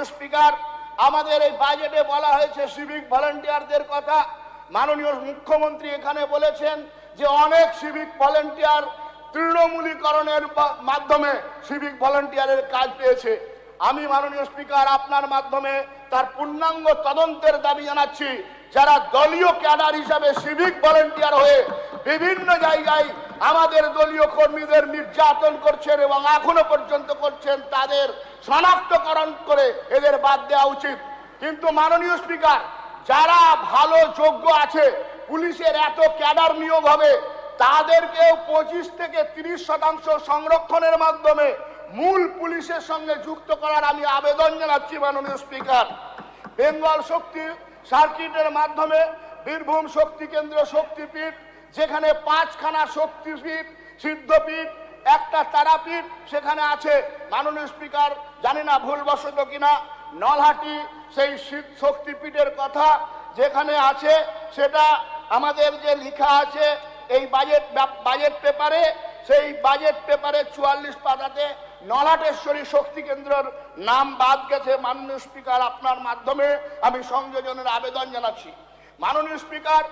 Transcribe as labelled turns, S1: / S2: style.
S1: মাননীয় স্পিকার, আমাদের এই বাজেটে বলা হয়েছে সিভিক ভলান্টিয়ারদের কথা। মাননীয় মুখ্যমন্ত্রী এখানে বলেছেন যে অনেক সিভিক ভলান্টিয়ার তৃণমূলীকরণের মাধ্যমে সিভিক ভলান্টিয়ারের কাজ পেয়েছে। আমি মাননীয় স্পিকার আপনার মাধ্যমে তার পূর্ণাঙ্গ তদন্তের দাবি জানাচ্ছি। যারা দলীয় ক্যাডার হিসাবে সিভিক ভলান্টিয়ার হয়ে বিভিন্ন জায়গায় আমাদের দলীয় কর্মীদের নির্যাতন করছেন এবং এখনো পর্যন্ত করছেন, তাদের শনাক্তকরণ করে এদের বাদ দেওয়া উচিত। কিন্তু মাননীয় স্পিকার, যারা ভালো যোগ্য আছে, পুলিশের এত ক্যাডার নিয়োগ হবে, তাদেরকেও 25 থেকে 30% সংরক্ষণের মাধ্যমে মূল পুলিশের সঙ্গে যুক্ত করার আমি আবেদন জানাচ্ছি মাননীয় স্পিকার। বেঙ্গল শক্তি সার্কিটের মাধ্যমে বীরভূম শক্তি কেন্দ্র শক্তিপীঠ, যেখানে 5খানা শক্তিপীঠ, সিদ্ধপীঠ, একটা তারাপীঠ সেখানে আছে। মাননীয় স্পিকার, জানি না ভুলবশত কিনা নলহাটি সেই শক্তিপীঠের কথা যেখানে আছে, সেটা আমাদের যে লেখা আছে এই বাজেট পেপারে, সেই বাজেট পেপারে 44 পাতাতে নলহাটেশ্বরী শক্তি কেন্দ্রের নাম বাদ গেছে। মাননীয় স্পিকার, আপনার মাধ্যমে আমি সংযোজনের আবেদন জানাচ্ছি। মাননীয় স্পিকার,